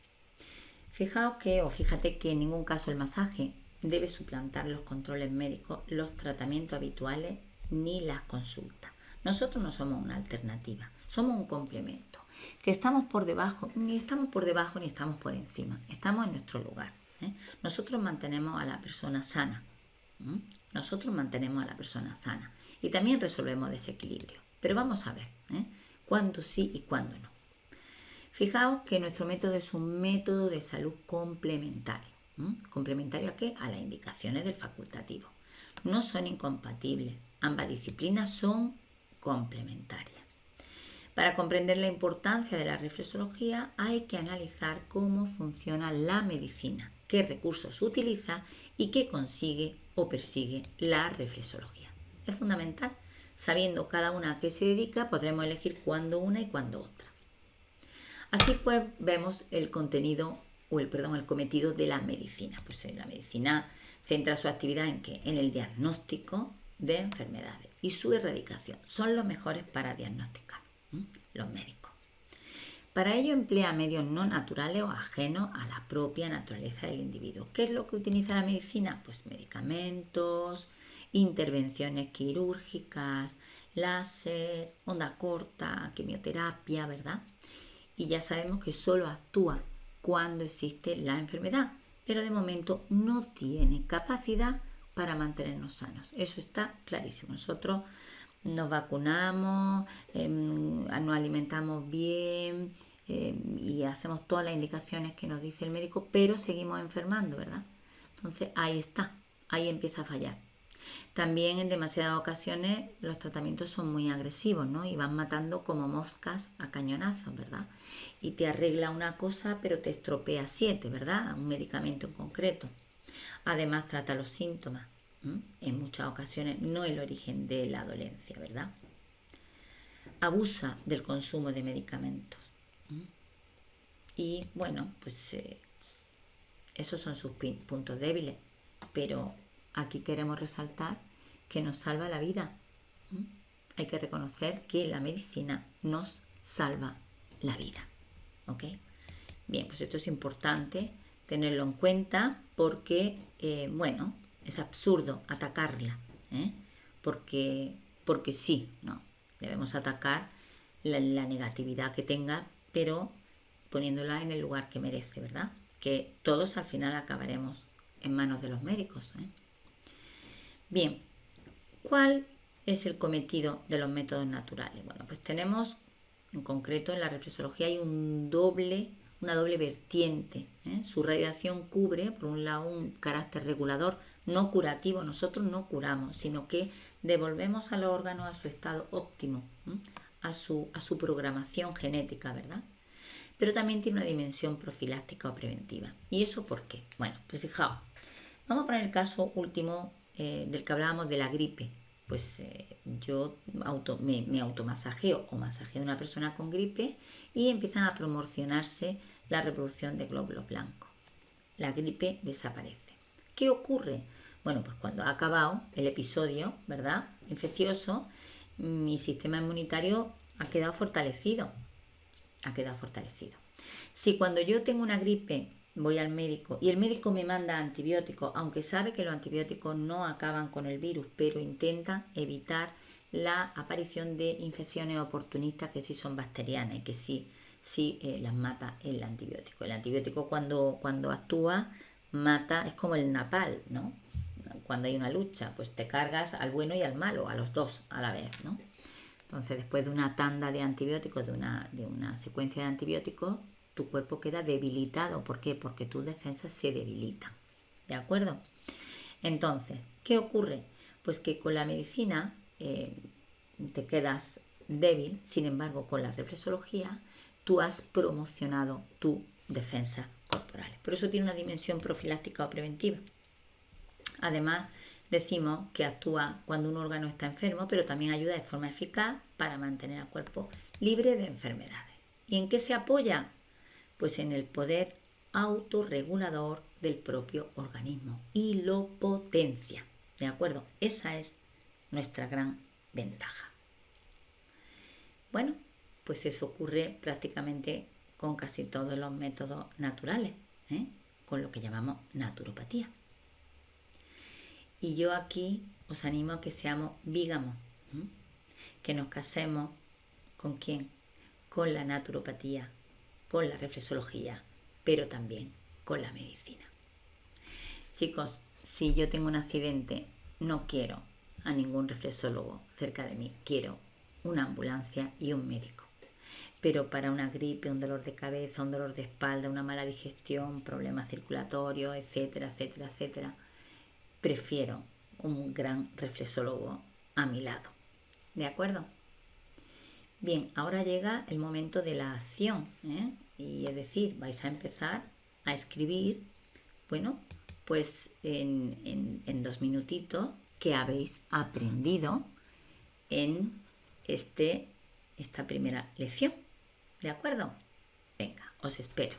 Fíjate que en ningún caso el masaje debe suplantar los controles médicos, los tratamientos habituales ni las consultas. Nosotros no somos una alternativa, somos un complemento. Que estamos por debajo, ni estamos por debajo ni estamos por encima, estamos en nuestro lugar. Nosotros mantenemos a la persona sana. Nosotros mantenemos a la persona sana y también resolvemos desequilibrio. Pero vamos a ver cuándo sí y cuándo no. Fijaos que nuestro método es un método de salud complementario. ¿Complementario a qué? A las indicaciones del facultativo. No son incompatibles. Ambas disciplinas son complementarias. Para comprender la importancia de la reflexología hay que analizar cómo funciona la medicina qué recursos utiliza y qué consigue o persigue la reflexología. Es fundamental. Sabiendo cada una a qué se dedica, podremos elegir cuándo una y cuándo otra. Así pues, vemos el contenido el cometido de la medicina. Pues la medicina centra su actividad en ¿qué? En el diagnóstico de enfermedades y su erradicación. Son los mejores para diagnosticar, los médicos. Para ello emplea medios no naturales o ajenos a la propia naturaleza del individuo. ¿Qué es lo que utiliza la medicina? Pues medicamentos, intervenciones quirúrgicas, láser, onda corta, quimioterapia, ¿verdad? Y ya sabemos que solo actúa cuando existe la enfermedad, pero de momento no tiene capacidad para mantenernos sanos. Eso está clarísimo. Nosotros nos vacunamos, nos alimentamos bien y hacemos todas las indicaciones que nos dice el médico, pero seguimos enfermando, ¿verdad? Entonces ahí está, ahí empieza a fallar. También en demasiadas ocasiones los tratamientos son muy agresivos, ¿no? Y van matando como moscas a cañonazos, ¿verdad? Y te arregla una cosa pero te estropea 7, ¿verdad? Un medicamento en concreto. Además trata los síntomas, en muchas ocasiones no el origen de la dolencia, ¿verdad? Abusa del consumo de medicamentos. Y bueno, pues esos son sus puntos débiles, pero aquí queremos resaltar que nos salva la vida. Hay que reconocer que la medicina nos salva la vida. ¿Ok? Bien, pues esto es importante tenerlo en cuenta porque, bueno, es absurdo atacarla, porque sí, no. Debemos atacar la negatividad que tenga, pero poniéndola en el lugar que merece, ¿verdad? Que todos al final acabaremos en manos de los médicos. Bien, ¿cuál es el cometido de los métodos naturales? Bueno, pues tenemos, en concreto en la reflexología hay una doble vertiente. Su radiación cubre, por un lado, un carácter regulador, no curativo. Nosotros no curamos, sino que devolvemos a los órganos a su estado óptimo, a su programación genética, ¿verdad? Pero también tiene una dimensión profiláctica o preventiva. ¿Y eso por qué? Bueno, pues fijaos, vamos a poner el caso último del que hablábamos de la gripe. Pues yo me automasajeo o masajeo a una persona con gripe y empiezan a promocionarse la reproducción de glóbulos blancos. La gripe desaparece. ¿Qué ocurre? Bueno, pues cuando ha acabado el episodio, ¿verdad?, infeccioso, mi sistema inmunitario ha quedado fortalecido. Si cuando yo tengo una gripe voy al médico y el médico me manda antibióticos, aunque sabe que los antibióticos no acaban con el virus, pero intentan evitar la aparición de infecciones oportunistas que sí son bacterianas y que sí las mata el antibiótico. El antibiótico cuando actúa mata, es como el napal, ¿no? Cuando hay una lucha, pues te cargas al bueno y al malo, a los dos a la vez, ¿no? Entonces, después de una tanda de antibióticos, de una secuencia de antibióticos, tu cuerpo queda debilitado. ¿Por qué? Porque tus defensas se debilitan. ¿De acuerdo? Entonces, ¿qué ocurre? Pues que con la medicina te quedas débil, sin embargo, con la reflexología tú has promocionado tu defensa corporal. Por eso tiene una dimensión profiláctica o preventiva. Además, decimos que actúa cuando un órgano está enfermo, pero también ayuda de forma eficaz para mantener al cuerpo libre de enfermedades. ¿Y en qué se apoya? Pues en el poder autorregulador del propio organismo y lo potencia. ¿De acuerdo? Esa es nuestra gran ventaja. Bueno, pues eso ocurre prácticamente con casi todos los métodos naturales, con lo que llamamos naturopatía. Y yo aquí os animo a que seamos bígamos, que nos casemos ¿con quién? Con la naturopatía, con la reflexología, pero también con la medicina. Chicos, si yo tengo un accidente, no quiero a ningún reflexólogo cerca de mí, quiero una ambulancia y un médico. Pero para una gripe, un dolor de cabeza, un dolor de espalda, una mala digestión, problemas circulatorios, etcétera, etcétera, etcétera, prefiero un gran reflexólogo a mi lado. ¿De acuerdo? Bien, ahora llega el momento de la acción, y es decir, vais a empezar a escribir Bueno, pues en 2 minutitos, ¿qué habéis aprendido en esta primera lección? ¿De acuerdo? Venga, os espero.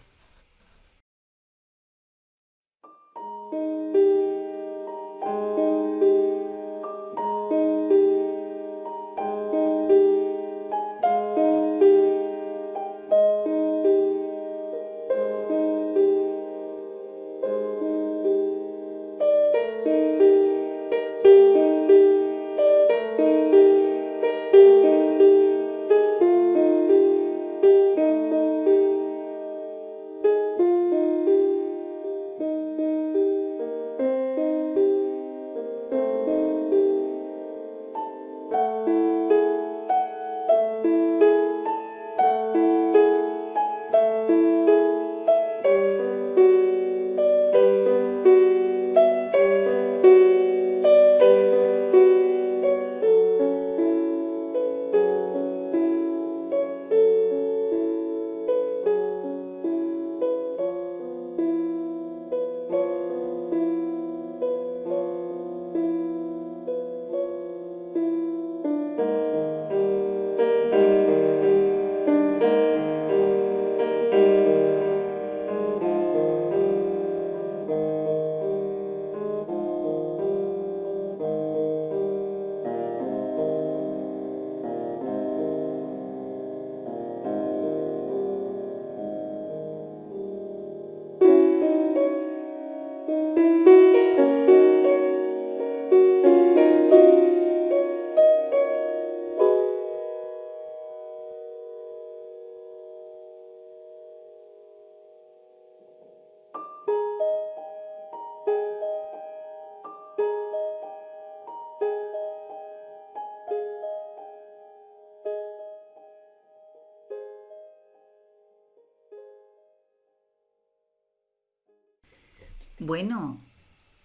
Bueno,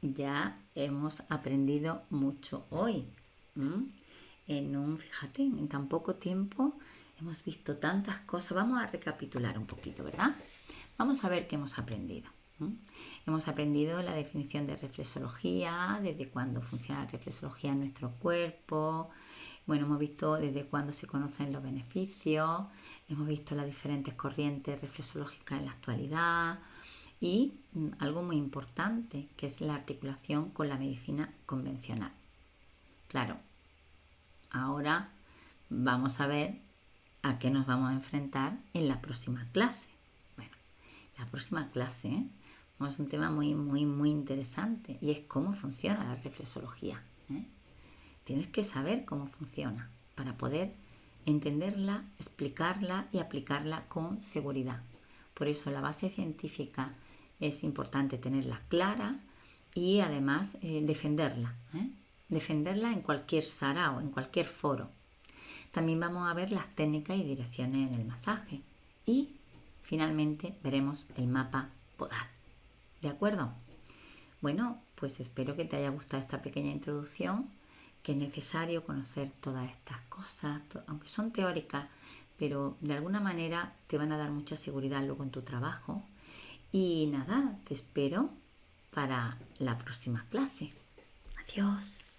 ya hemos aprendido mucho hoy. Fíjate, en tan poco tiempo hemos visto tantas cosas. Vamos a recapitular un poquito, ¿verdad? Vamos a ver qué hemos aprendido. Hemos aprendido la definición de reflexología, desde cuándo funciona la reflexología en nuestro cuerpo. Bueno, hemos visto desde cuándo se conocen los beneficios. Hemos visto las diferentes corrientes reflexológicas en la actualidad. Y algo muy importante, que es la articulación con la medicina convencional. Claro, ahora vamos a ver a qué nos vamos a enfrentar en la próxima clase. Bueno, la próxima clase es un tema muy interesante y es cómo funciona la reflexología. Tienes que saber cómo funciona para poder entenderla, explicarla y aplicarla con seguridad. Por eso la base científica es importante tenerla clara y además defenderla. Defenderla en cualquier sarao, en cualquier foro. También vamos a ver las técnicas y direcciones en el masaje. Y finalmente veremos el mapa podal. ¿De acuerdo? Bueno, pues espero que te haya gustado esta pequeña introducción, que es necesario conocer todas estas cosas, aunque son teóricas, pero de alguna manera te van a dar mucha seguridad luego en tu trabajo. Y nada, te espero para la próxima clase. Adiós.